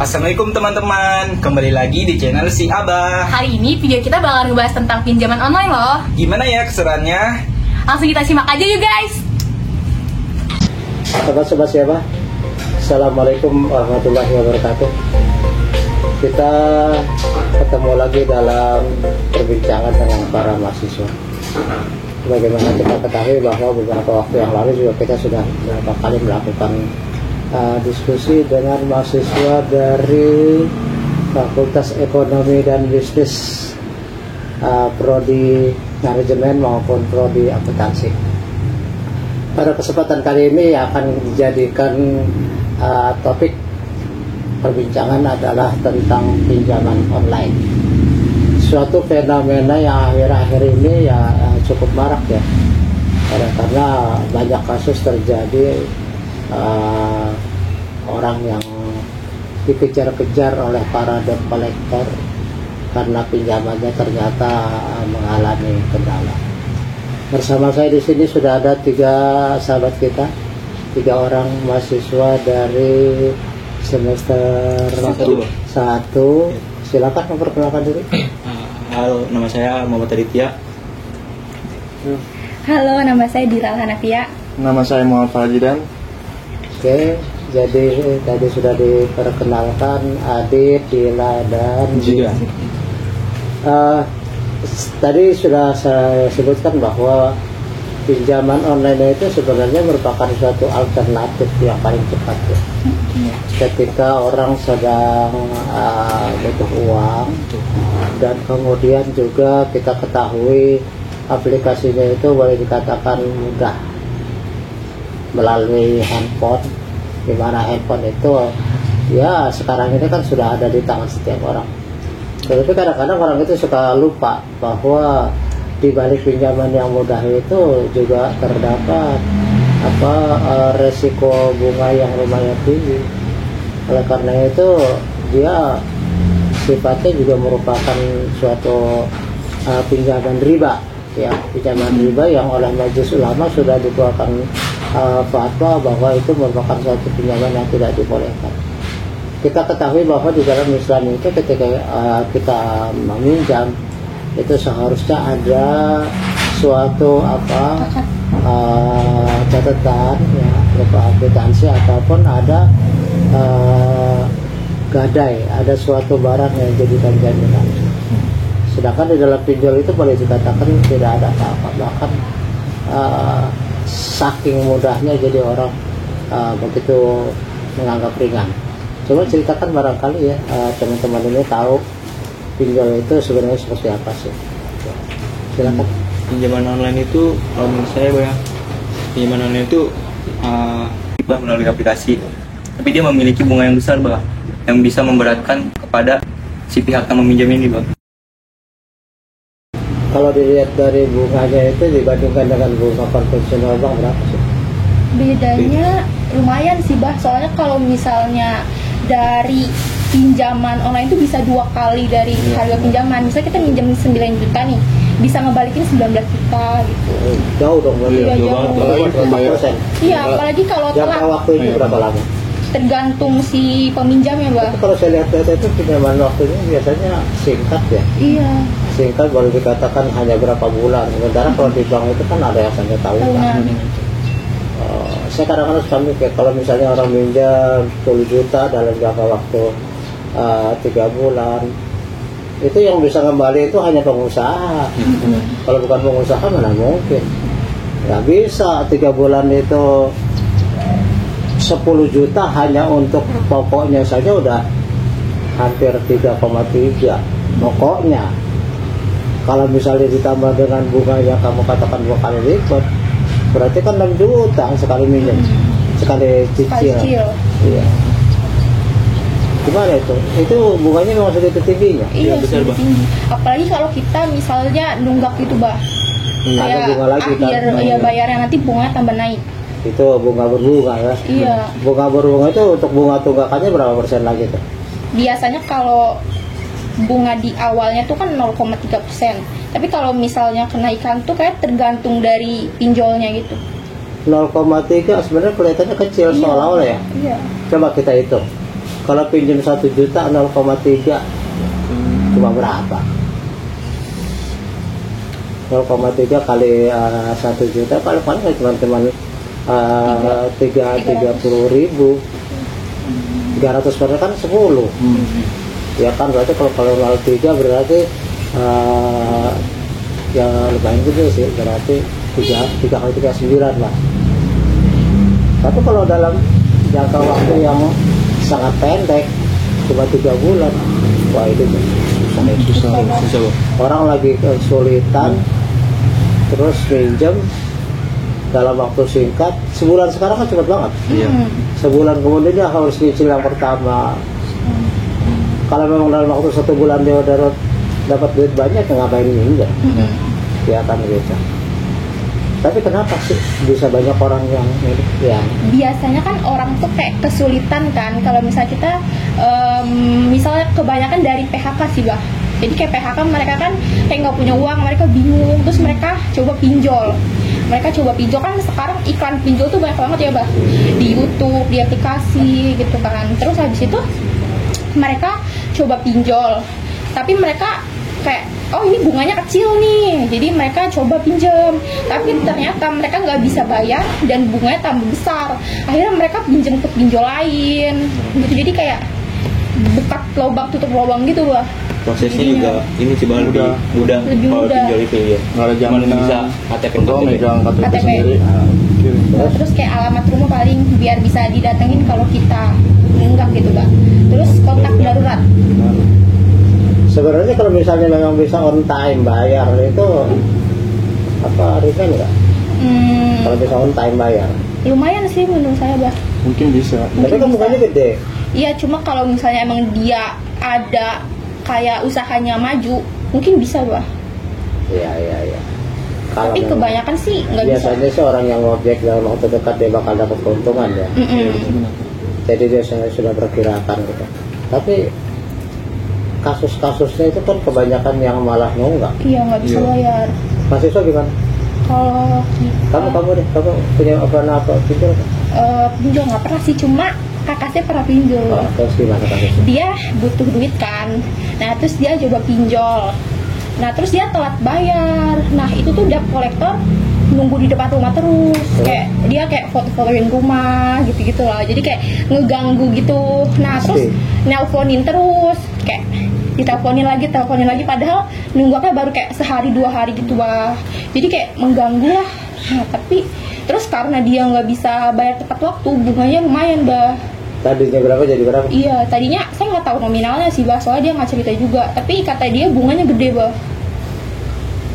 Assalamualaikum teman-teman, kembali lagi di channel si Abah. Hari ini video kita bakal ngebahas tentang pinjaman online loh. Gimana ya keseruannya? Langsung kita simak aja yuk guys. Sobat-sobat siapa? Assalamualaikum warahmatullahi wabarakatuh. Kita ketemu lagi dalam perbincangan dengan para mahasiswa. Bagaimana kita ketahui bahwa beberapa waktu yang lalu juga kita sudah beberapa kali melakukan diskusi dengan mahasiswa dari Fakultas Ekonomi dan Bisnis, prodi manajemen maupun prodi akuntansi. Pada kesempatan kali ini akan dijadikan topik perbincangan adalah tentang pinjaman online. Suatu fenomena yang akhir-akhir ini ya cukup marak ya, karena banyak kasus terjadi orang yang dikejar-kejar oleh para debt collector karena pinjamannya ternyata mengalami kendala. Bersama saya di sini sudah ada 3 sahabat kita, 3 orang mahasiswa dari semester 1. Silakan memperkenalkan diri. Halo, nama saya Muhammad Aditya. Halo, nama saya Diral Hanafia. Nama saya Muhammad Fajidan. Oke, jadi tadi sudah diperkenalkan Adit, Dila, dan Juga. Tadi sudah saya sebutkan bahwa pinjaman online itu sebenarnya merupakan suatu alternatif yang paling cepat ya. Ketika orang sedang butuh uang dan kemudian juga kita ketahui aplikasinya itu boleh dikatakan mudah melalui handphone, di mana handphone itu ya sekarang ini kan sudah ada di tangan setiap orang. Tapi kadang-kadang orang itu suka lupa bahwa di balik pinjaman yang mudah itu juga terdapat resiko bunga yang lumayan tinggi. Oleh karena itu dia sifatnya juga merupakan suatu pinjaman riba ya, pinjaman riba yang oleh Majelis Ulama sudah dikeluarkan fatwa bahwa itu merupakan suatu pinjaman yang tidak dibolehkan. Kita ketahui bahwa di dalam Islam itu ketika kita meminjam itu seharusnya ada suatu catatan ya, berupa akuntansi ataupun ada gadai, ada suatu barang yang dijadikan jaminan. Sedangkan di dalam pinjol itu boleh dikatakan tidak ada apa-apa, bahkan saking mudahnya jadi orang begitu menganggap ringan. Coba ceritakan barangkali ya teman-teman ini tahu pinjol itu sebenarnya seperti apa sih? Silakan. Pinjaman online itu, kalau menurut saya ya, pinjaman online itu melalui aplikasi, tapi dia memiliki bunga yang besar, bah, yang bisa memberatkan kepada si pihak yang meminjam ini, bah. Kalau dilihat dari bunganya itu dibandingkan dengan bunga konvensional bank berapa sih? Bedanya lumayan sih bah, soalnya kalau misalnya dari pinjaman online itu bisa 2 kali dari harga pinjaman. Misalnya kita minjem 9 juta nih, bisa ngebalikin 19 juta gitu. Jauh dong berarti. Iya, jauh. Iya, apalagi kalau jangka telat. waktunya berapa lama? Tergantung si peminjamnya bah. Tapi kalau saya lihat data itu pinjaman waktunya biasanya singkat ya. Iya. Singkat boleh dikatakan hanya berapa bulan. Sementara kalau di bank itu kan ada yang sampai tahunan. Saya kadang-kadang suka mikir kalau misalnya orang minjam 10 juta dalam jangka waktu 3 bulan, itu yang bisa kembali itu hanya pengusaha. Kalau bukan pengusaha mana mungkin. Nggak bisa 3 bulan itu 10 juta hanya untuk pokoknya saja udah hampir 3,3 pokoknya. Kalau misalnya ditambah dengan bunga yang kamu katakan 2 kali lipat, berarti kan 6 juta sekali minjem, sekali cicil. Iya. Gimana itu? Itu bunganya memang segitu tingginya? Iya, besar, bah. Apalagi kalau kita misalnya nunggak itu bah, Ada bunga lagi kan? Iya, bayarnya nanti bunganya tambah naik. Itu bunga berbunga ya? Iya. Bunga berbunga itu untuk bunga tunggakannya berapa persen lagi tuh? Biasanya kalau bunga di awalnya tuh kan 0,3%. Tapi kalau misalnya kenaikan tuh kayak tergantung dari pinjolnya gitu. 0,3 sebenarnya kelihatannya kecil seolah-olah ya. Iya. Coba kita hitung. Kalau pinjam 1 juta 0,3 cuma berapa? 0,3 kali 1 juta paling cuma 30.000. 300% kan 10. Ya kan berarti kalau 0,3 berarti ya lumayan gede sih, berarti 3 kali 9 lah. Tapi kalau dalam jangka waktu yang sangat pendek cuma 3 bulan, wah itu susah. Orang lagi kesulitan terus pinjam dalam waktu singkat, sebulan sekarang kan cepet banget. Sebulan kemudian dia harus nyicil yang pertama. Kalau memang dalam waktu 1 bulan dia udah dapat duit banyak, ngapain pinjam? Ya kan gitu. Tapi kenapa sih bisa banyak orang yang biasanya kan orang tuh kayak kesulitan kan kalau misalnya kita misalnya kebanyakan dari PHK sih bah. Jadi kayak PHK mereka kan kayak nggak punya uang, mereka bingung, terus mereka coba pinjol. Mereka coba pinjol, kan sekarang iklan pinjol tuh banyak banget ya bah, di YouTube, di aplikasi gitu kan. Terus habis itu mereka coba pinjol, tapi mereka kayak oh ini bunganya kecil nih, jadi mereka coba pinjam, tapi ternyata mereka nggak bisa bayar dan bunganya tambah besar. Akhirnya mereka pinjam ke pinjol lain gitu, jadi kayak buka lubang tutup lubang gitu bah. Prosesnya juga ini coba lebih mudah kalau pinjol itu ya. Nggak ada jaminan bisa KTP megang KTP KTP sendiri. Nah, terus kayak alamat rumah paling biar bisa didatengin kalau kita enggak gitu bah. Terus kontak darurat. Sebenarnya kalau misalnya memang bisa on time bayar itu apa ringan nggak? Kalau bisa on time bayar Lumayan sih menurut saya bah. Mungkin bisa. tapi kan bunganya gede. Iya, cuma kalau misalnya emang dia ada kayak usahanya maju, mungkin bisa bah. Iya. Kalau Tapi memang kebanyakan sih nggak bisa. biasanya sih orang yang ngojek dalam waktu dekat dia bakal dapat keuntungan ya. Jadi dia sudah perkirakan gitu. Tapi kasus-kasusnya itu kan kebanyakan yang malah nunggak. Iya, nggak bisa bayar. Mahasiswa gimana? Kalau Kamu punya apa pinjol? pinjol nggak pernah sih, cuma kakak saya pernah pinjol. Terus gimana kasusnya? Dia butuh duit kan, nah terus dia coba pinjol, nah terus dia telat bayar. Nah itu tuh debt collector nunggu di depan rumah terus, kayak dia kayak foto-fotoin rumah gitu-gitu lah, jadi kayak ngeganggu gitu. Nah terus nelponin terus, kayak diteleponin lagi, padahal nunggunya baru kayak sehari 2 hari gitu bah. Jadi kayak mengganggu lah. Nah tapi terus karena dia nggak bisa bayar tepat waktu, bunganya lumayan bah. Tadinya berapa jadi berapa? Iya, tadinya saya nggak tahu nominalnya sih bah, soalnya dia nggak cerita juga. Tapi kata dia bunganya gede bah.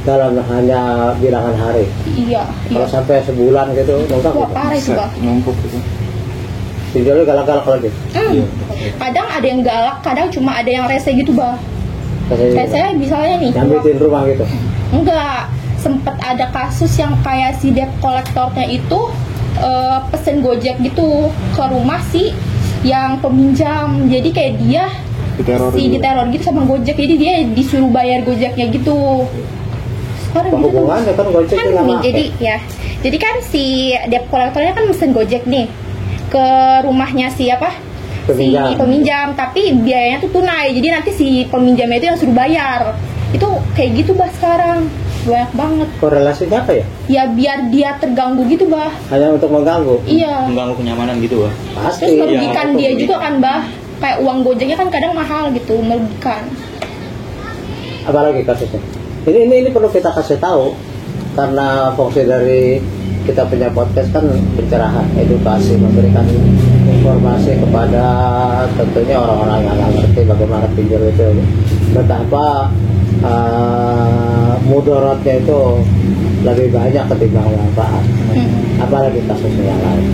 Dalam hanya bilangan hari. Iya. Kalau sampai sebulan gitu, nunggak Wah gitu. parah itu bah. Numpuk gitu. Pinjolnya galak-galak lagi. Kadang ada yang galak, kadang cuma ada yang rese gitu bah. Kayak saya misalnya nih. Nyambitin rumah gitu. Enggak, sempet ada kasus yang kayak si debt collectornya itu pesen Gojek gitu ke rumah si yang peminjam. Jadi kayak dia diteror gitu sama Gojek, jadi dia disuruh bayar Gojeknya gitu. Sekarang gitu Hubungannya kan Gojek kan dengan nih, apa? jadi kan si debt collectornya kan pesen Gojek nih ke rumahnya siapa? Peminjam. Si peminjam, tapi biayanya tuh tunai. Jadi nanti si peminjamnya itu yang suruh bayar. Itu kayak gitu bah sekarang. Banyak banget. Korelasinya apa ya? Ya biar dia terganggu gitu bah. Hanya untuk mengganggu. Iya. mengganggu kenyamanan gitu bah. Pasti. Terus merugikan Yang dia untuk juga kan bah. Kayak uang Gojeknya kan kadang mahal gitu, merugikan. Apalagi kasusnya? Ini perlu kita kasih tahu karena fungsi dari kita punya podcast kan pencerahan, edukasi, memberikan informasi kepada tentunya orang-orang yang nggak ngerti bagaimana pinjol itu, betapa mudaratnya itu lebih banyak ketimbang manfaat. Apalagi kasusnya yang lain.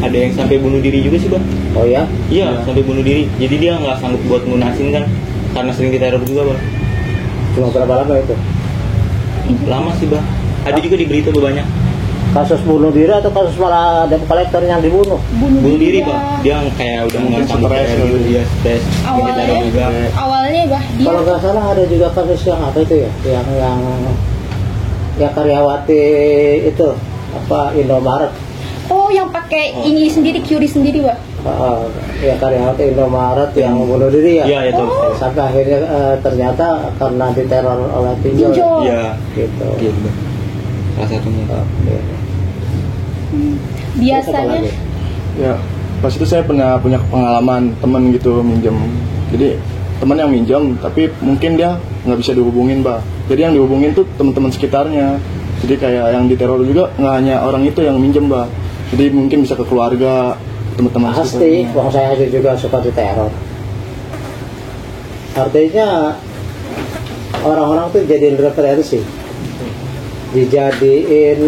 Ada yang sampai bunuh diri juga sih bah. Oh ya? Iya, sampai bunuh diri. Jadi dia nggak sanggup buat lunasin kan, karena sering diteror juga bah. Cuma berapa lama itu? Lama sih bah. Ada juga di berita bah, banyak. Kasus bunuh diri atau kasus malah debt collector yang dibunuh? Bunuh diri bah. Dia kayak udah nggak sanggup bayar gitu, dia stres. Diteror juga. Awalnya bah dia Kalau nggak salah ada juga kasus yang apa itu ya? Yang karyawati itu apa Indomaret. yang pakai ini sendiri, QRI sendiri bah. ya karyawan Indomaret yang bunuh diri ya. Iya, itu. Sampai akhirnya ternyata karena diteror oleh pinjol. Pinjol. Iya. Gitu. Gitu. Salah satunya. Oke. Terus apa Biasanya lagi? Ya, pas itu saya pernah punya pengalaman temen gitu minjem. Jadi teman yang minjem, tapi mungkin dia nggak bisa dihubungin, Mbak. Jadi yang dihubungin tuh teman-teman sekitarnya. Jadi kayak yang diteror juga nggak hanya orang itu yang minjem, Mbak. Jadi mungkin bisa ke keluarga, teman-teman Pasti, sekitarnya. wong saya aja juga suka diteror. Artinya orang-orang tuh jadiin referensi, dijadiin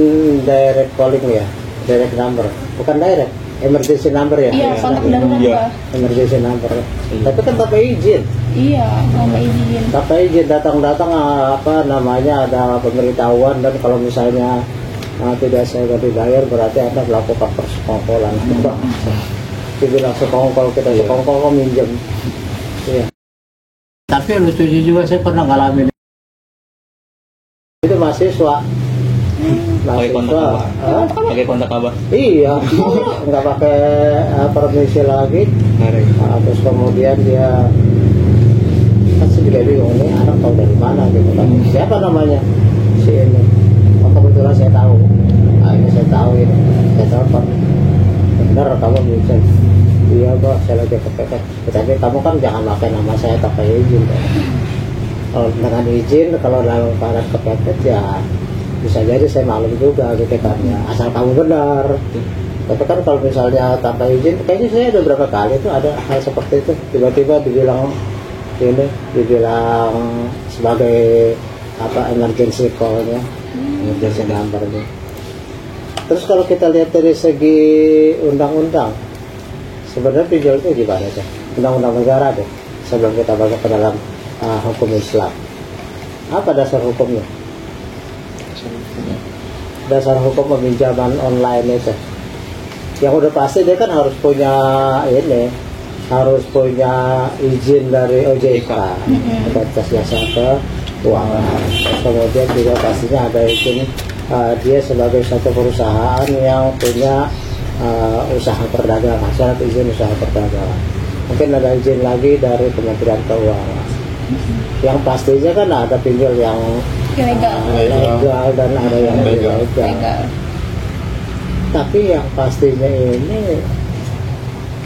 direct calling ya, direct number, bukan direct, emergency number ya. iya kontak darurat Iya. Mbak. Emergency number. Tapi kan tanpa izin, Iya tanpa izin. tanpa izin datang-datang apa namanya ada pemberitahuan, dan kalau misalnya tidak saya dibayar berarti Anda melakukan persekongkolan. Dibilang sekongkol, kita sekongkol kok minjem. Iya. Tapi lucunya juga saya pernah ngalamin itu mahasiswa. Pakai kontak Mahasiswa. Abah. Pakai kontak Abah. Iya, nggak pakai permisi lagi. Terus kemudian dia kan saya juga bingung, ini anak tahu dari mana gitu kan. Siapa namanya? Si ini. Oh, kebetulan saya tahu. Ini saya tahu ini. Saya telepon. Benar kamu bisa. Iya, Pak, saya lagi kepepet. Tapi kamu kan jangan pakai nama saya tanpa izin. Kalau dengan izin, kalau dalam keadaan kepepet ya bisa jadi saya maklum juga gitu kan ya, asal kamu benar. Tapi kan kalau misalnya tanpa izin, kayaknya saya ada berapa kali itu ada hal seperti itu, tiba-tiba dibilang sebagai apa emergency call-nya, emergency number-nya. Terus kalau kita lihat dari segi undang-undang, sebenarnya pinjol itu gimana sih? Undang-undang negara deh, sebelum kita masuk ke dalam hukum Islam. Apa dasar hukumnya? Dasar hukum peminjaman online itu, yang udah pasti dia kan harus punya ini, harus punya izin dari OJK, Otoritas Jasa Keuangan. Kemudian juga pastinya ada izin dia sebagai satu perusahaan yang punya usaha perdagangan, syarat izin usaha perdagangan. Mungkin ada izin lagi dari Kementerian Keuangan. Yang pastinya kan ada pinjol yang legal dan ada yang ilegal. Tapi yang pastinya ini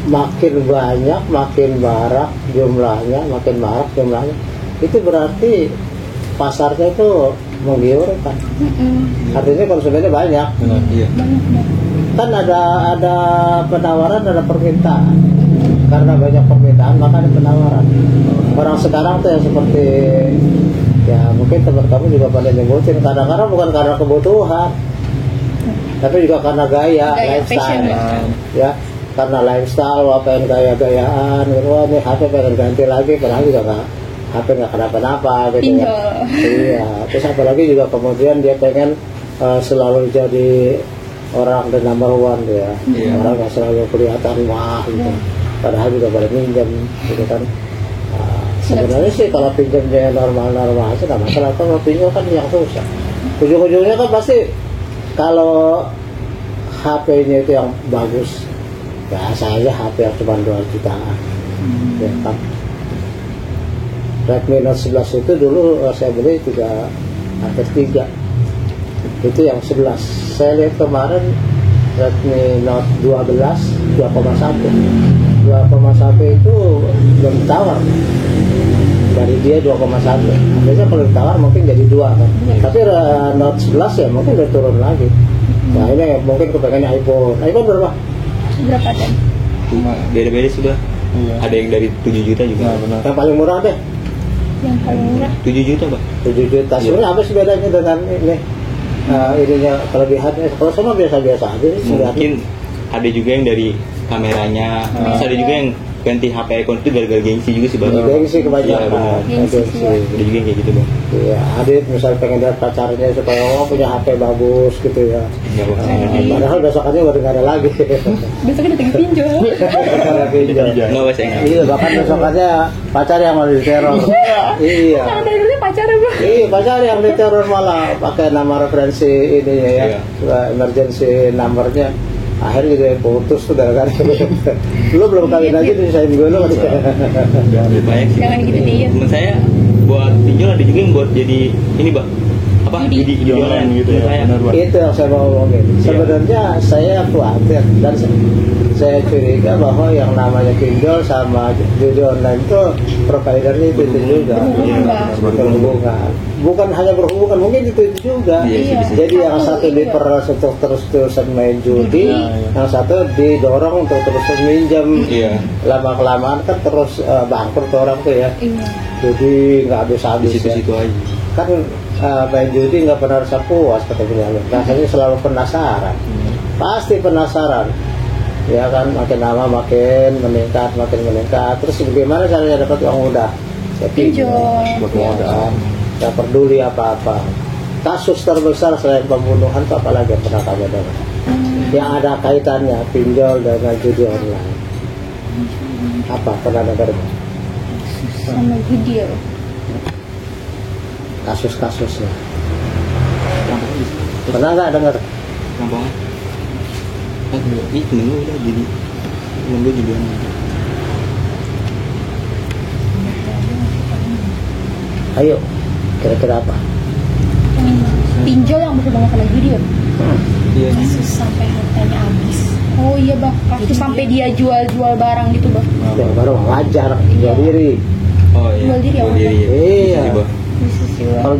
makin banyak, makin marak jumlahnya, itu berarti pasarnya itu menggiurkan. Artinya konsumennya banyak. Iya. Kan ada penawaran, ada permintaan. Karena banyak permintaan maka ada penawaran. Orang sekarang tuh yang seperti ya mungkin teman kamu juga pada nyebutin, kadang-kadang bukan karena kebutuhan, tapi juga karena gaya lifestyle. Ya, karena lifestyle, wah pengen gaya-gayaan, wah ini HP pengen ganti lagi, padahal juga nggak, HP nggak kenapa-napa gitu ya. Iya, terus apalagi juga kemudian dia pengen selalu jadi orang the number one ya, orang yang selalu kelihatan wah gitu, padahal juga pada minjem gitu kan. Sebenarnya sih kalau pinjamnya normal-normal aja nggak masalah, kalau pinjam kan yang susah. Ujung-ujungnya kan pasti kalau HP-nya itu yang bagus, biasa aja HP yang cuma 2 jutaan. Ya kan. Redmi Note 11 itu dulu saya beli hampir 3. Itu yang 11. Saya lihat kemarin Redmi Note 12 2,1. 2,1 itu belum ditawar. Dari dia 2,1. Biasanya kalau ditawar mungkin jadi 2 kan. Tapi Note 11 ya mungkin udah turun lagi. Nah ini mungkin kepengennya iPhone. iPhone berapa? Berapa dan? Cuma Beda-beda sudah. iya. Ada yang dari 7 juta juga. Nah, benar. Yang paling murah deh Yang paling murah 7 juta, Pak. 7 juta. Sebenarnya apa sih bedanya dengan ini? Ininya kelebihannya. Kalau sama biasa-biasa aja sih. Mungkin ada juga yang dari kameranya, terus ada juga yang ganti HP iPhone itu gara-gara gengsi juga sih, Bang. Gengsi Iya, kebanyakan. benar. Gengsi. Ada juga yang kayak gitu, Bang. Iya, Adit misalnya pengen lihat pacarnya supaya punya HP bagus gitu ya. Enggak Bang. Padahal besokannya udah nggak ada lagi. besoknya datang pinjol. Ada pinjol. Enggak, Mas, enggak. Iya, bahkan besokannya pacar yang mau diteror. Iya. Karena dari dulu pacaran Bang. Iya, pacar yang diteror malah pakai nama referensi ini ya, Iya. emergency numbernya. akhirnya juga putus tuh gara-gara lu belum kawin aja disain gue lu. Jangan lebih banyak sih. Jangan gitu deh. Temen saya buat pinjol ada juga yang buat jadi ini bang apa judi online gitu ya. Benar, Bang. Itu yang saya mau ngomongin. Sebenarnya saya khawatir dan saya curiga bahwa yang namanya pinjol sama judi online itu providernya itu juga berhubungan. Bukan hanya berhubungan, mungkin itu juga. Iya. Jadi yang satu diperas untuk terus-terusan main judi, yang satu didorong untuk terus minjem. Iya. Lama-kelamaan kan terus bangkrut orang tuh ya. Iya. Jadi nggak Di habis-habis ya. situ-situ aja. Kan main judi nggak pernah rasa puas kata penyanyi. Rasanya selalu penasaran. Pasti penasaran. Ya kan makin lama makin meningkat. Terus bagaimana caranya dapat uang mudah? Ya, Pinjol. buat modal. Nggak peduli apa-apa. Kasus terbesar selain pembunuhan itu apalagi yang pernah kamu dengar? Yang ada kaitannya pinjol dengan judi online. Apa pernah dengar? Sama judi ya. Kasus-kasusnya. Rampongan bisa. Pernah nggak dengar? Rampongan. Ini temen gue udah jadi temen gue juga. Ayo, kira-kira apa? Pinjol yang berhubungan sama judi ya. Iya. Kasus sampai hartanya habis. Oh iya bah, kasus sampai dia jual barang gitu bah. Ya baru wajar jual diri. Oh iya. Jual diri ya, Jual diri. Iya. Bisa, Bang. Bisa sih bah. Kalau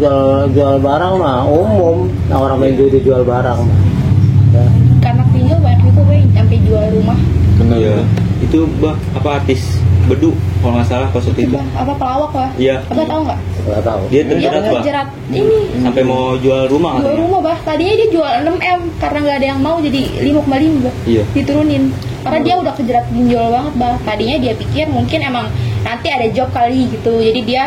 jual barang mah umum, nah, orang main judi jual barang mah. Ya. Karena pinjol banyak juga bah yang sampai jual rumah. Benar. Iya. Itu bah apa artis Bedu kalau nggak salah pas waktu itu. Bah, apa pelawak bah? Iya. Abah tahu nggak? Nggak tahu. Dia Dia terjerat bah. terjerat ini. Sampai mau jual rumah Jual katanya. rumah bah. Tadinya dia jual 6M karena nggak ada yang mau jadi 5,5 bah. Iya. Diturunin. Karena dia udah kejerat pinjol banget bah. Tadinya dia pikir mungkin emang nanti ada job kali gitu. Jadi dia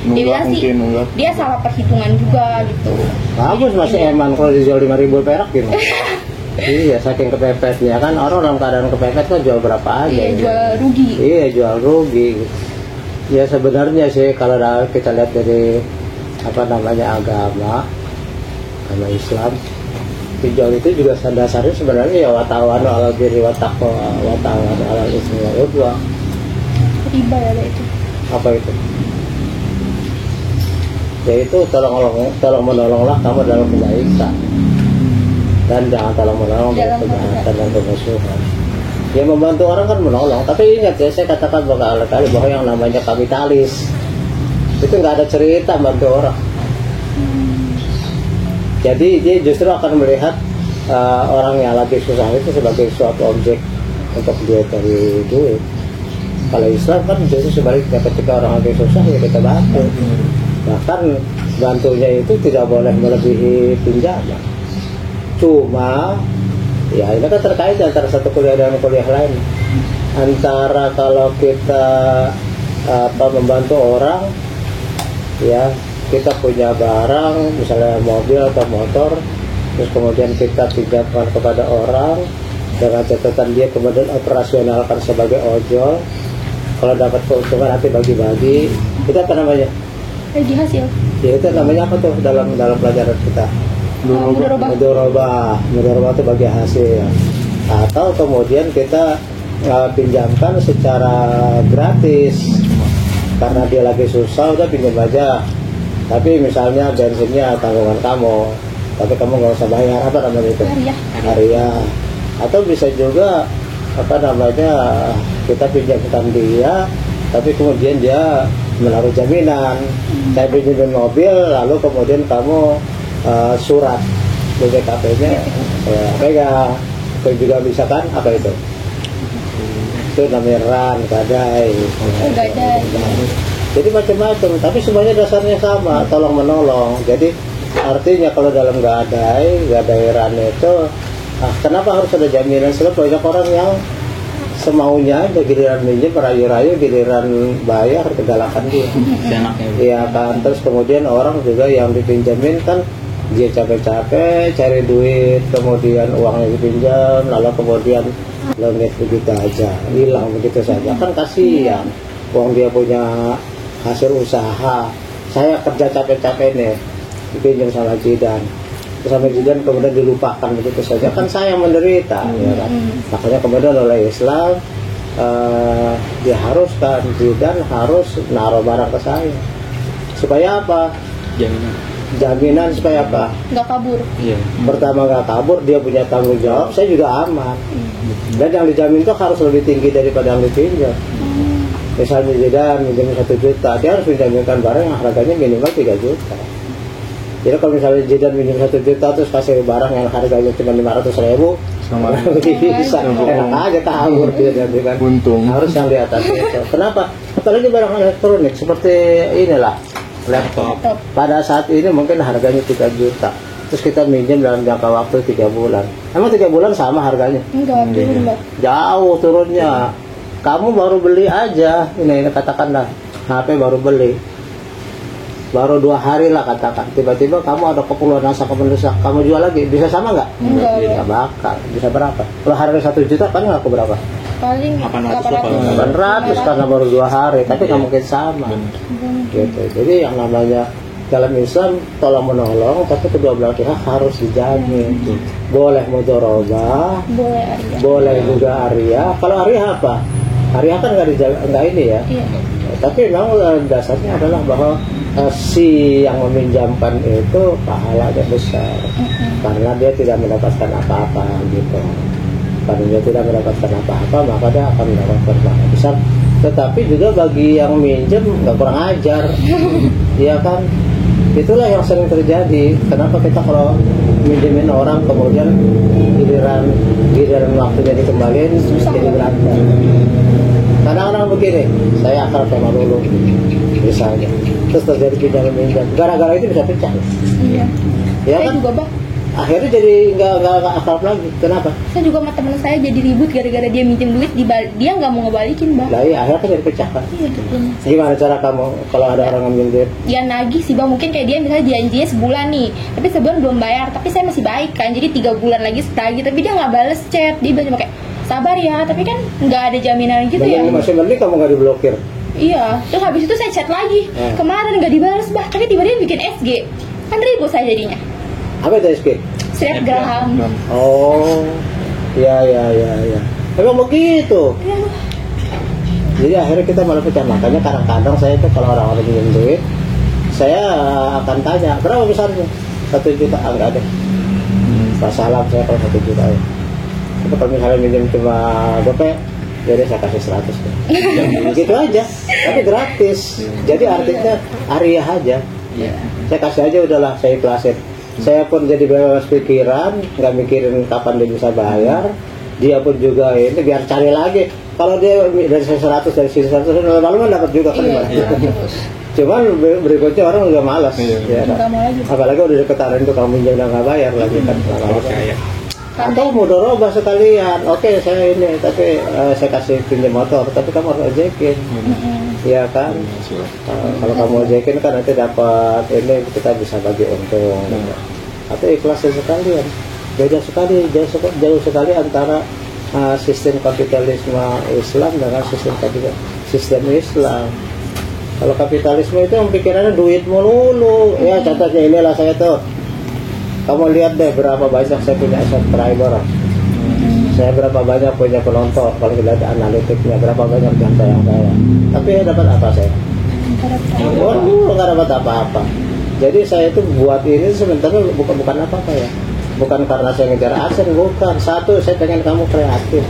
bilang sih Nunggak. dia salah perhitungan juga gitu. Bagus masih eman kalau dijual 5.000 perak gitu. Iya, saking kepepetnya kan orang dalam keadaan kepepet kan jual berapa aja. Iya, ya. jual rugi. Iya, jual rugi. Ya sebenarnya sih kalau kita lihat dari apa namanya agama Islam, pinjol itu juga dasarnya sebenarnya ya wata'awanu 'alal birri wat taqwa wa ta'awanu 'alal itsmi wal 'udwan. Riba ya ada itu. Apa itu? Yaitu tolong menolonglah kamu dalam kebaikan dan jangan tolong menolong dalam Dalam kejahatan dan kemusuhan. Ya membantu orang kan menolong, tapi ingat ya saya katakan berkali-kali bahwa yang namanya kapitalis itu nggak ada cerita bantu orang. Jadi dia justru akan melihat orang yang lagi susah itu sebagai suatu objek untuk dia cari duit. Kalau Islam kan justru sebaliknya, ketika orang lagi susah ya kita bantu. Bahkan bantunya itu tidak boleh melebihi pinjaman. Cuma ya ini kan terkait antara satu kuliah dengan kuliah lain. Antara kalau kita membantu orang, ya kita punya barang misalnya mobil atau motor, terus kemudian kita pinjamkan kepada orang dengan catatan dia kemudian operasionalkan sebagai ojol. Kalau dapat keuntungan nanti bagi-bagi. Itu apa namanya? Lagi hasil. Ya itu namanya apa tuh dalam pelajaran kita? Mudorobah itu bagi hasil. Atau kemudian kita pinjamkan secara gratis karena dia lagi susah, udah pinjam aja. Tapi misalnya bensinnya tanggungan kamu, tapi kamu nggak usah bayar, apa namanya itu? Hariah. Atau bisa juga apa namanya kita pinjamkan dia, tapi kemudian dia menaruh jaminan. Saya pinjamin mobil, lalu kemudian kamu surat BPKP-nya pegang. Itu juga bisa kan? Apa itu? Itu namanya ran, gadai. Gadai. Jadi macam-macam, tapi semuanya dasarnya sama, tolong menolong. Jadi artinya kalau dalam gadai ran itu, kenapa harus ada jaminan? Sebab banyak orang yang semaunya aja, giliran minjem rayu-rayu, giliran bayar kegalakan dia. Iya kan. Terus kemudian orang juga yang dipinjamin kan dia capek-capek cari duit, kemudian uangnya dipinjam, lalu kemudian lengket begitu aja, hilang begitu saja, kan kasihan. Uang dia punya hasil usaha, saya kerja capek-capek nih dipinjam sama Jidan, sampai jidan kemudian dilupakan begitu saja, kan saya yang menderita, ya kan. Makanya kemudian oleh Islam diharuskan jidan harus naruh barang ke saya, supaya apa? Jaminan supaya apa? Nggak kabur. Iya. Pertama nggak kabur, dia punya tanggung jawab, saya juga aman. Dan yang dijamin itu harus lebih tinggi daripada yang dipinjam. Misalnya jidan minjem 1 juta, dia harus menjaminkan barang yang harganya minimal 3 juta. Jadi kalau misalnya jidan minjem 1 juta terus kasih barang yang harganya cuma 500.000, Sama bisa enak aja kabur dia nanti kan. Untung. Harus yang di atas itu. Kenapa? Apalagi barang elektronik seperti inilah laptop. Pada saat ini mungkin harganya 3 juta. Terus kita minjem dalam jangka waktu 3 bulan. Emang 3 bulan sama harganya? Enggak, turun Mbak. Jauh turunnya. Kamu baru beli aja, ini katakanlah HP baru beli, baru 2 hari lah katakan, tiba-tiba kamu ada keperluan rasa mendesak, kamu jual lagi, bisa sama nggak? Enggak. Nggak bakal. Bisa berapa? Kalau harga 1 juta kan nggak ke berapa? Paling 800 karena baru 2 hari, tapi nggak mungkin sama. Gitu. Jadi yang namanya dalam Islam tolong menolong, tapi kedua belah pihak harus dijamin. Boleh mudharabah, boleh Arya. boleh juga aria. Kalau aria apa? Aria kan nggak ini ya. Iya. Tapi memang dasarnya adalah bahwa si yang meminjamkan itu pahalanya besar, karena dia tidak mendapatkan apa-apa gitu. Karena dia tidak mendapatkan apa-apa, maka dia akan mendapatkan pahala besar. Tetapi juga bagi yang minjem nggak kurang ajar, ya kan? Itulah yang sering terjadi. Kenapa kita kalau minjemin orang kemudian giliran waktunya dikembaliin jadi berantem. Kadang-kadang begini, saya akrab sama dulu misalnya, terus terjadi pinjam minjam, gara-gara itu bisa pecah. Iya. Ya Saya kan? juga Bang. Akhirnya jadi nggak akrab lagi. Kenapa? Saya juga sama temen saya jadi ribut gara-gara dia minjem duit, dia nggak mau ngebalikin Bang. Lah iya, akhirnya kan jadi pecah kan. Iya betul. Gimana cara kamu kalau ada orang ngambil duit? Dia nagih sih Bang, mungkin kayak dia misalnya janjinya sebulan nih, tapi sebulan belum bayar, tapi saya masih baik kan, jadi 3 bulan lagi setagi, tapi dia nggak bales chat, dia bilang cuma kayak sabar ya, tapi kan nggak ada jaminan gitu ya. Masih mending kamu nggak diblokir. Iya, terus habis itu saya chat lagi, kemarin nggak dibalas Bah, tapi tiba-tiba bikin SG, kan ribut saya jadinya. Apa itu SK? Snapgram. Oh, ya. Emang begitu. Iya. Jadi akhirnya kita malah pecah. Makanya kadang-kadang saya itu kalau orang-orang minjem duit, saya akan tanya berapa besarnya? 1 juta, enggak ada. Pak salam saya kalau 1 juta ya. Tapi kalau misalnya minjem cuma gopay, jadi saya kasih 100 ya. Gitu aja, tapi gratis. Jadi artinya aria aja. Saya kasih aja udahlah, saya ikhlasin. Saya pun jadi bebas pikiran, nggak mikirin kapan dia bisa bayar. Dia pun juga ini biar cari lagi. Kalau dia dari 100 dari sini 100, lalu dapat juga kan. Cuman berikutnya orang udah malas. Ya, kan? Apalagi udah deketarin tuh kamu jangan nggak bayar lagi kan. Atau mudharabah sekalian. Oke, saya ini, tapi saya kasih pinjam motor, tapi kamu harus ojekin. Iya kan? Kalau kamu ojekin kan nanti dapat ini, kita bisa bagi untung. Atau ikhlasin sekalian. Beda sekali, jauh sekali antara sistem kapitalisme Islam dengan sistem Islam. Kalau kapitalisme itu pikirannya duit melulu. Ya contohnya inilah saya tuh. Kamu lihat deh berapa banyak saya punya subscriber. Saya berapa banyak punya penonton. Kalau kita lihat analitiknya berapa banyak yang saya. Tapi dapat apa saya? Waduh, nggak dapat apa-apa. Jadi saya itu buat ini sebenarnya bukan apa-apa ya. Bukan karena saya ngejar asen, bukan. Satu, saya pengen kamu kreatif.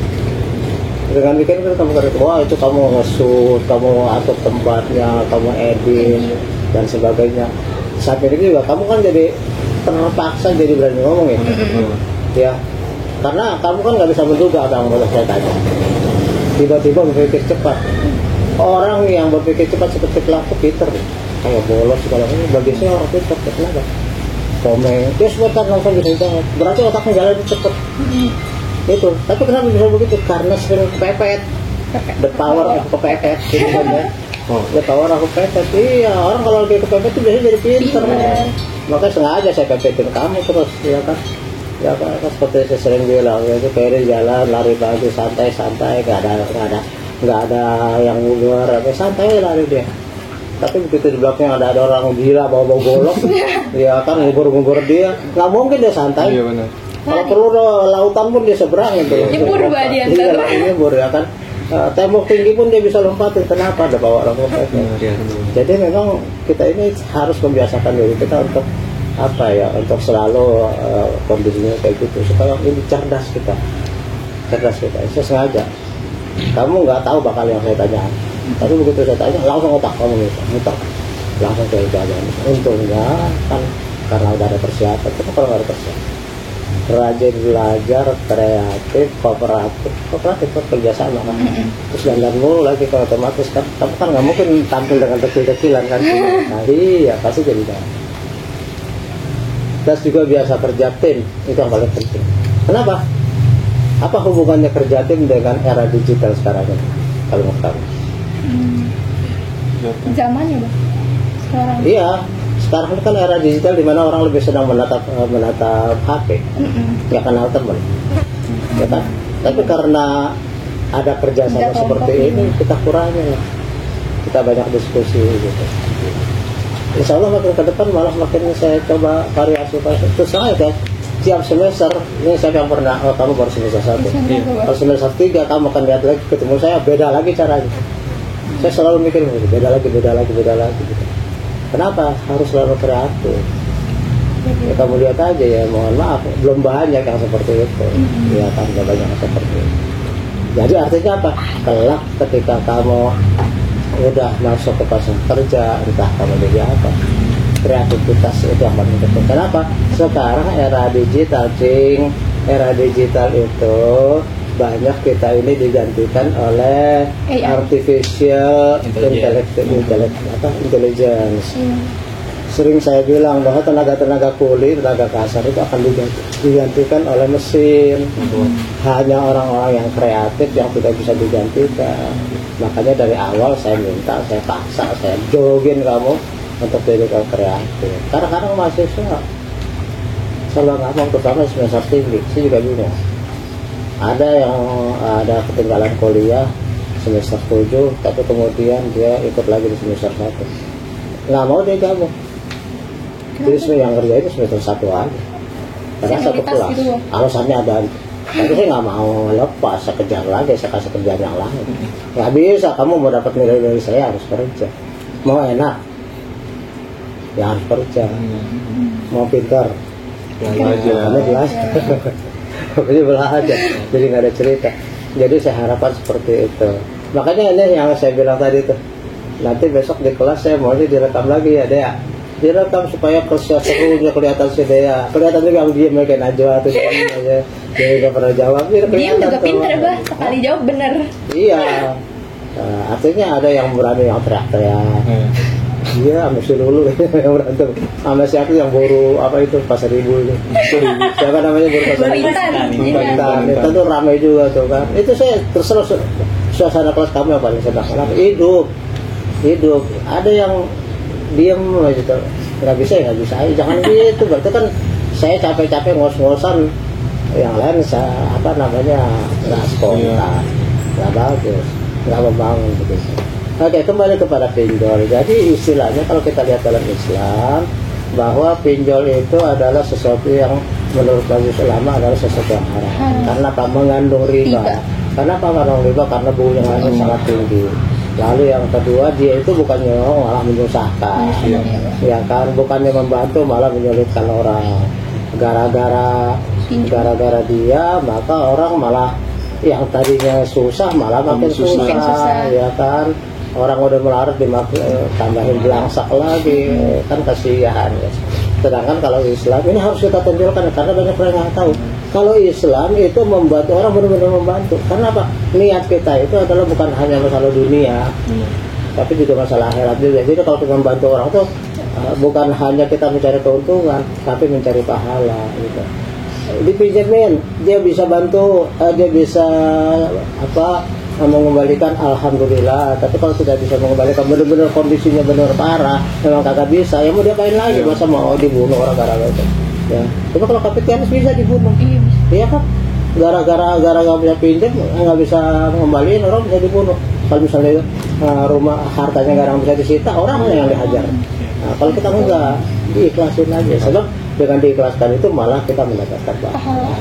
Dengan bikin kamu kreatif. Wah, itu kamu nge-shoot, kamu atur tempatnya, kamu edit dan sebagainya. Saat ini juga kamu kan jadi terpaksa jadi berani ngomong ya. Ya. Karena kamu kan nggak bisa menduga apa yang mau saya tanya. Tiba-tiba berpikir cepat. Orang yang berpikir cepat seperti pelaku Peter, kayak bolos segala macam. Bagi saya orang Peter, kenapa? Komen, dia sebentar langsung bisa jawab. Berarti otaknya jalan cepat. Itu. Tapi kenapa bisa begitu? Karena sering kepepet. The power of kepepet. Gitu kan ya. The power of kepepet. Iya, orang kalau lagi kepepet itu biasanya jadi pinter. Makanya sengaja saya pepetin kamu terus, ya kan? Ya kan, seperti saya sering bilang, ya itu Ferry jalan lari pagi santai, nggak ada yang luar, santai lari dia. Tapi begitu di belakangnya ada orang gila bawa golok, ya kan ngubur dia, nggak mungkin dia santai. Iya benar. Kalau perlu lautan pun dia seberang itu. Nyebur bah dia Iya, ntar. nyebur ya kan. Tembok tinggi pun dia bisa lompatin. Kenapa? Ada bawa lompatnya. Jadi memang kita ini harus membiasakan diri kita untuk apa ya, untuk selalu kondisinya kayak gitu supaya ini cerdas kita. Saya sengaja. Kamu nggak tahu bakal yang saya tanya, tapi begitu saya tanya langsung otak kamu muter, langsung kayak jalan. Untungnya kan karena udah ada persiapan. Kita kalau nggak ada persiapan, rajin belajar, kreatif, kooperatif kerjasama kan. Terus dandan mulu lagi kalau otomatis kan, kamu kan nggak mungkin tampil dengan kecil-kecilan kan. Nah iya pasti jadi kan. Terus juga biasa kerja tim, itu yang paling penting. Kenapa? Apa hubungannya kerja tim dengan era digital sekarang ini? Kalau mau tahu? Zamannya bah sekarang. Iya, sekarang kan era digital di mana orang lebih senang menatap HP, nggak kenal teman, ya kan? Tapi karena ada kerjasama seperti ini, kita kurangi, kita banyak diskusi gitu. Insya Allah makin ke depan malah makin saya coba variasi. Terus saya kan tiap semester ini saya yang pernah, kamu baru semester 1, kalau semester 3 kamu akan lihat lagi ketemu saya beda lagi caranya. Saya selalu mikir beda lagi gitu. Kenapa harus selalu kreatif? Ya, kamu lihat aja ya, mohon maaf belum banyak yang seperti itu. Ya kan gak banyak yang seperti itu. Jadi artinya apa? Kelak ketika kamu udah masuk ke pasar kerja, entah kamu jadi apa, kreativitas itu yang paling penting. Kenapa? Sekarang era digital, era digital itu banyak kita ini digantikan oleh artificial intelligence. Sering saya bilang bahwa tenaga kuli, tenaga kasar itu akan digantikan oleh mesin. Hanya orang-orang yang kreatif yang tidak bisa digantikan. Makanya dari awal saya minta, saya paksa, saya jogin kamu untuk jadi kreatif. Kadang-kadang mahasiswa selalu ngomong, terutama semester tinggi, saya juga bingung. Ada yang ada ketinggalan kuliah semester 7, tapi kemudian dia ikut lagi di semester 1. Nggak mau dia gabung. Jadi yang kerja itu semester 1 aja. Karena satu kelas. Gitu, alasannya ada. Tapi saya nggak mau lepas, saya kejar lagi, saya kasih kerjaan yang lain. Nggak bisa, kamu mau dapat nilai dari saya harus kerja. Mau enak, ya harus kerja. Mau pintar, belajar. Jadi nggak ada cerita. Jadi saya harapkan seperti itu. Makanya ini yang saya bilang tadi tuh. Nanti besok di kelas saya mau direkam lagi ya Dea. Direkam supaya serunya kelihatan si Dea. Kelihatan juga yang diem kayak Najwa tuh aja. Dia nggak pernah jawab. Dia juga pinter bah, sekali jawab bener. Iya. Artinya ada yang berani yang teriak-teriak. Iya, sama si Lulu yang berantem. Sama siapa yang baru apa itu Pasar Ibu itu. Siapa namanya baru Pasar Ibu? Intan. Itu tuh ramai juga tuh kan. Itu saya terus suasana kelas kami yang paling senang. Kenapa? Hidup. Ada yang diem gitu. Nggak bisa. Jangan gitu. Berarti kan saya capek-capek ngos-ngosan. Yang lain nggak spontan, nggak bagus, nggak membangun begitu. Oke, kembali kepada pinjol. Jadi istilahnya kalau kita lihat dalam Islam bahwa pinjol itu adalah sesuatu yang menurut majelis ulama adalah sesuatu yang haram. Karena apa? Mengandung riba. Kenapa mengandung riba? Karena bunga yang sangat tinggi. Lalu yang kedua, dia itu bukannya malah menyusahkan, ya kan? Bukannya membantu malah menyulitkan orang. Gara-gara dia, maka orang malah yang tadinya susah malah makin susah, ya kan? Orang udah melarat tambahin belangsak lagi, kan kasihan ya. Sedangkan kalau Islam ini harus kita tonjolkan karena banyak orang yang tahu. Kalau Islam itu membantu orang, benar-benar membantu. Karena apa? Niat kita itu adalah bukan hanya masalah dunia, tapi juga masalah akhirat juga. Jadi kalau kita membantu orang itu bukan hanya kita mencari keuntungan, tapi mencari pahala gitu. Dipinjemin, dia bisa bantu, dia bisa mengembalikan, alhamdulillah. Tapi kalau tidak bisa mengembalikan, benar-benar kondisinya benar parah, memang kagak bisa, ya mau diapain lagi? Masa mau dibunuh orang gara-gara itu? Ya, coba kalau kapitalis bisa dibunuh, iya kan? Gara-gara nggak bisa pinjam, nggak bisa mengembalikan, orang bisa dibunuh. Kalau misalnya rumah hartanya garang bisa disita, orang yang dihajar. Nah, kalau kita enggak, diikhlasin aja. Sebab dengan diikhlaskan itu malah kita mendapatkan pahala.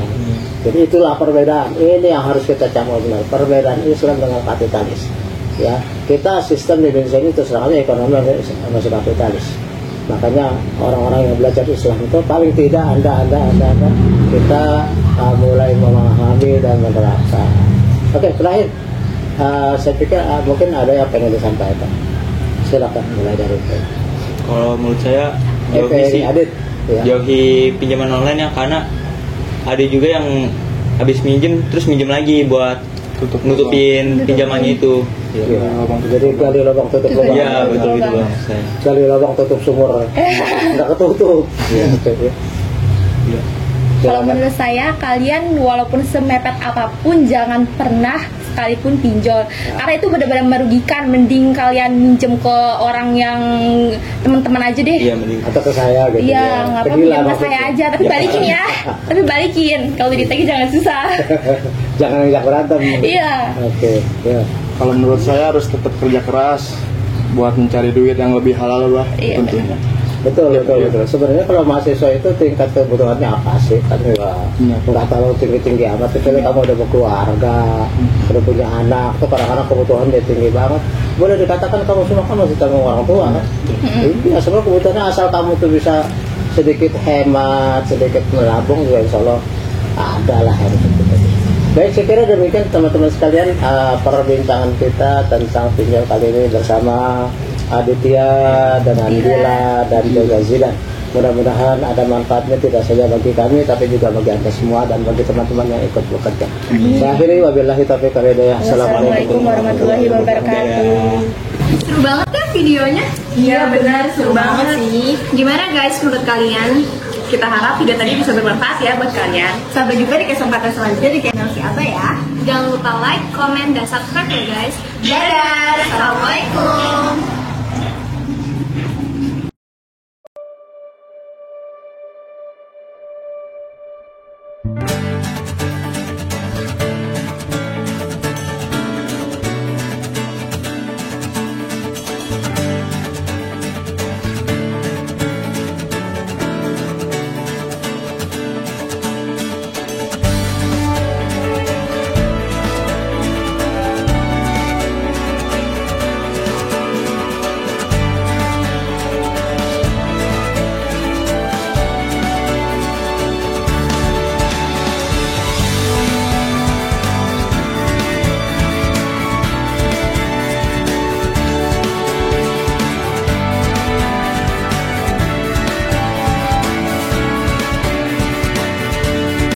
Jadi itulah perbedaan. Ini yang harus kita camkan benar. Perbedaan Islam dengan kapitalis. Ya, kita sistem di Indonesia ini terus terang ekonomi masih kapitalis. Makanya orang-orang yang belajar Islam itu paling tidak anda kita mulai memahami dan menerapkan. Oke, terakhir saya pikir mungkin ada yang pengen disampaikan. Silakan mulai dari itu. Kalau menurut saya jauhi sih, Adit, ya. jauhi pinjaman online ya, karena ada juga yang habis minjem terus minjem lagi buat nutupin pinjamannya itu. Ya. Jadi gali lubang tutup lubang. Iya betul itu bang. Saya. Gali lubang tutup sumur. Nggak ketutup. Ya. Kalau menurut saya, kalian walaupun semepet apapun jangan pernah sekalipun pinjol, karena itu benar-benar merugikan. Mending kalian minjem ke orang yang teman-teman aja deh. Iya mending. Atau ke saya gitu. Iya, nggak apa-apa, pinjam ke saya aja, tapi balikin ya. Tapi balikin. Kalau ditagih jangan susah. Jangan ngajak berantem. Iya. Oke. Ya. Kalau menurut saya harus tetap kerja keras buat mencari duit yang lebih halal lah, Iya, tentunya. Betul. Sebenarnya kalau mahasiswa itu tingkat kebutuhannya apa sih? Kan nggak terlalu tinggi amat. Kecuali kamu udah berkeluarga, udah punya anak, tuh kadang-kadang kebutuhan dia tinggi banget. Boleh dikatakan kamu semua kan masih tanggung orang tua kan? Iya, semua kebutuhannya asal kamu tuh bisa sedikit hemat, sedikit menabung juga insya Allah ada lah harus itu. Baik, saya kira demikian teman-teman sekalian perbincangan kita tentang pinjol kali ini bersama Aditya dan Andila dan juga Zidan. Mudah-mudahan ada manfaatnya tidak saja bagi kami tapi juga bagi Anda semua dan bagi teman-teman yang ikut bekerja. Saya akhiri wabillahi taufiq wal hidayah. Assalamualaikum warahmatullahi wabarakatuh. Seru banget ya videonya? Iya benar, seru banget sih. Gimana guys menurut kalian? Kita harap video tadi bisa bermanfaat ya buat kalian. Sampai jumpa di kesempatan selanjutnya di channel si Aba ya. Jangan lupa like, comment, dan subscribe ya guys. Dadah, assalamualaikum.